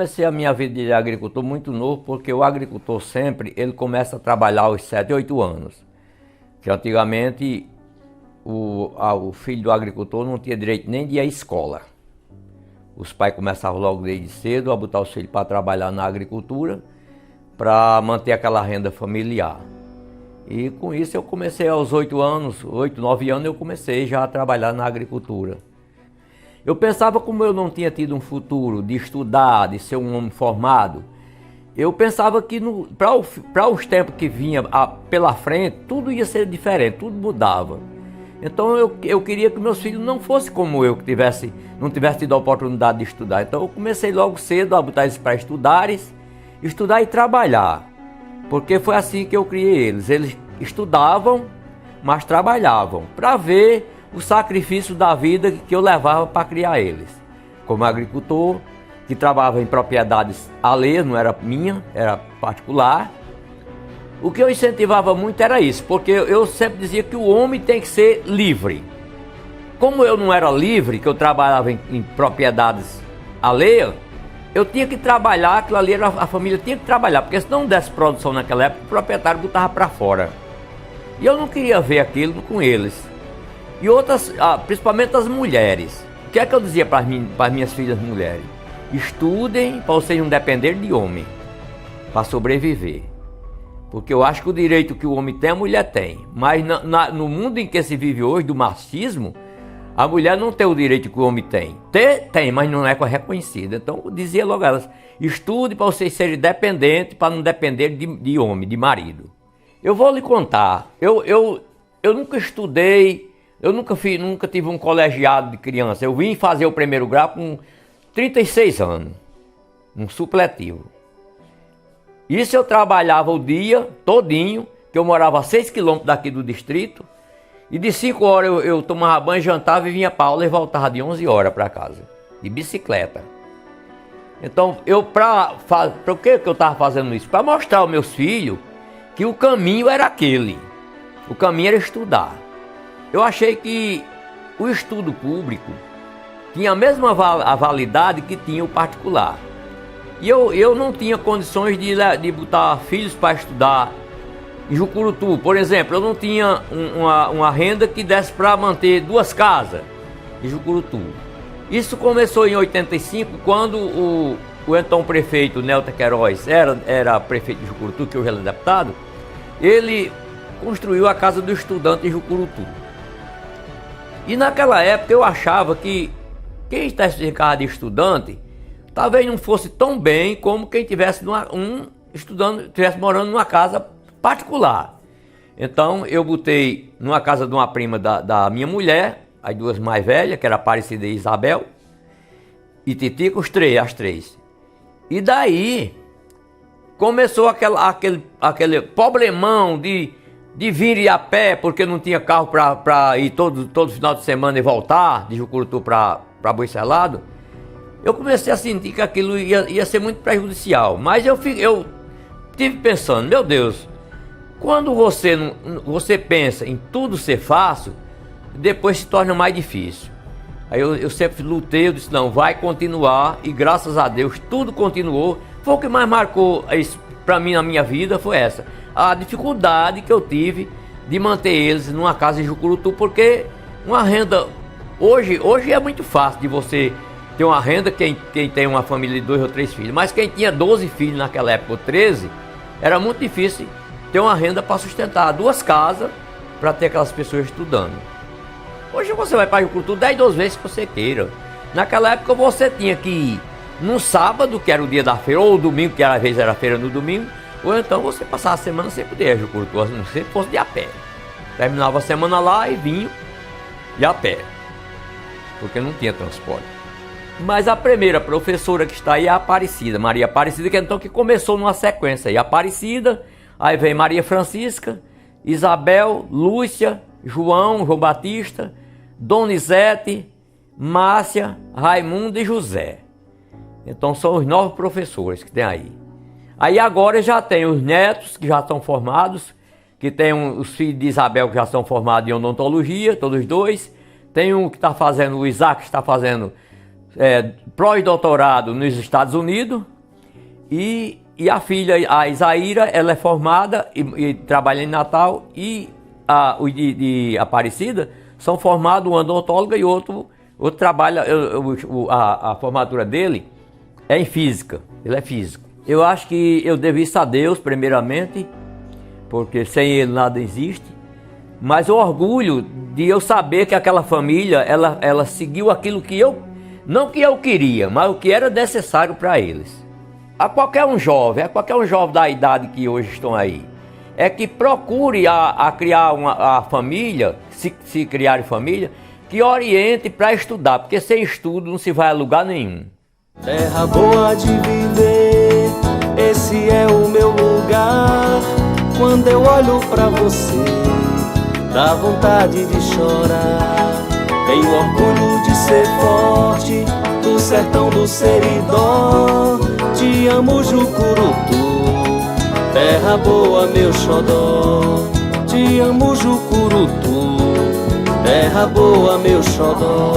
comecei a minha vida de agricultor muito novo, porque o agricultor sempre, ele começa a trabalhar aos 7, 8 anos. Que antigamente o filho do agricultor não tinha direito nem de ir à escola. Os pais começavam logo desde cedo a botar os filhos para trabalhar na agricultura, para manter aquela renda familiar. E com isso eu comecei aos 8 anos, 8, 9 anos eu comecei já a trabalhar na agricultura. Eu pensava, como eu não tinha tido um futuro de estudar, de ser um homem formado, eu pensava que para os tempos que vinha pela frente, tudo ia ser diferente, tudo mudava. Então eu queria que meus filhos não fossem como eu, que não tivesse tido a oportunidade de estudar. Então eu comecei logo cedo a botar eles para estudar e trabalhar. Porque foi assim que eu criei eles. Eles estudavam, mas trabalhavam, para ver o sacrifício da vida que eu levava para criar eles. Como agricultor, que trabalhava em propriedades alheias, não era minha, era particular. O que eu incentivava muito era isso, porque eu sempre dizia que o homem tem que ser livre. Como eu não era livre, que eu trabalhava em propriedades alheias, eu tinha que trabalhar, aquilo ali a família tinha que trabalhar, porque se não desse produção naquela época, o proprietário botava para fora. E eu não queria ver aquilo com eles. E outras, principalmente as mulheres. O que é que eu dizia para as minhas filhas mulheres? Estudem para vocês não dependerem de homem, para sobreviver. Porque eu acho que o direito que o homem tem, a mulher tem. Mas no mundo em que se vive hoje, do machismo, a mulher não tem o direito que o homem tem. Tem, mas não é reconhecido. Então eu dizia logo a elas, estude para vocês serem dependentes, para não depender de homem, de marido. Eu vou lhe contar, eu nunca estudei, eu nunca tive um colegiado de criança. Eu vim fazer o primeiro grau com 36 anos, um supletivo. Isso eu trabalhava o dia todinho, que eu morava a 6 quilômetros daqui do distrito, e de 5 horas eu tomava banho, jantava e vinha para aula e voltava de 11 horas para casa, de bicicleta. Então, para que eu estava fazendo isso? Para mostrar aos meus filhos que o caminho era aquele, o caminho era estudar. Eu achei que o estudo público tinha a mesma validade que tinha o particular. E eu não tinha condições de botar filhos para estudar em Jucurutu. Por exemplo, eu não tinha uma renda que desse para manter 2 casas em Jucurutu. Isso começou em 85, quando o então prefeito Nelta Queiroz era prefeito de Jucurutu, que hoje ele é deputado. Ele construiu a Casa do Estudante em Jucurutu. E naquela época eu achava que quem estivesse em casa de estudante talvez não fosse tão bem como quem estivesse morando numa casa particular. Então eu botei numa casa de uma prima da minha mulher, as 2 mais velhas, que era Aparecida e Isabel, e Titico, as 3. E daí começou aquele problemão de vir a pé, porque não tinha carro para ir todo final de semana e voltar de Jucurutu para Boicelado. Eu comecei a sentir que aquilo ia ser muito prejudicial. Mas eu tive pensando, meu Deus, quando você pensa em tudo ser fácil, depois se torna mais difícil. Aí eu sempre lutei, eu disse, não, vai continuar, e graças a Deus tudo continuou. Foi o que mais marcou isso para mim na minha vida, foi essa. A dificuldade que eu tive de manter eles numa casa em Jucurutu, porque uma renda, hoje é muito fácil de você ter uma renda, quem tem uma família de 2 ou 3 filhos, mas quem tinha 12 filhos naquela época, ou 13, era muito difícil ter uma renda para sustentar 2 casas, para ter aquelas pessoas estudando. Hoje você vai para Jucurutu 10, 12 vezes que você queira. Naquela época você tinha que ir no sábado, que era o dia da feira, ou domingo, que às vezes era feira no domingo, ou então você passava a semana sem poder ir a Jucurutu, não sei se fosse de a pé. Terminava a semana lá e vinha de a pé, porque não tinha transporte. Mas a primeira professora que está aí é a Aparecida, Maria Aparecida, que começou numa sequência aí. Aparecida, aí vem Maria Francisca, Isabel, Lúcia, João Batista, Donizete, Márcia, Raimundo e José. Então são os 9 professores que tem aí. Aí agora já tem os netos que já estão formados, que tem os filhos de Isabel que já são formados em odontologia, todos 2. Tem um que está fazendo, o Isaac está fazendo pós-doutorado nos Estados Unidos, E a filha, a Isaíra, ela é formada e trabalha em Natal, e o de Aparecida são formados, um odontólogo e outro trabalha, a formatura dele é em física, ele é físico. Eu acho que eu devo isso a Deus, primeiramente, porque sem ele nada existe, mas o orgulho de eu saber que aquela família, ela seguiu aquilo que não que eu queria, mas o que era necessário para eles. A qualquer um jovem da idade que hoje estão aí, é que procure a criar a família, se criar família, que oriente para estudar, porque sem estudo não se vai a lugar nenhum. Terra boa de viver, esse é o meu lugar. Quando eu olho pra você, dá vontade de chorar. Tenho orgulho de ser forte, do sertão do Seridó. Te amo, Jucurutu, terra boa, meu xodó. Te amo, Jucurutu, terra boa, meu xodó.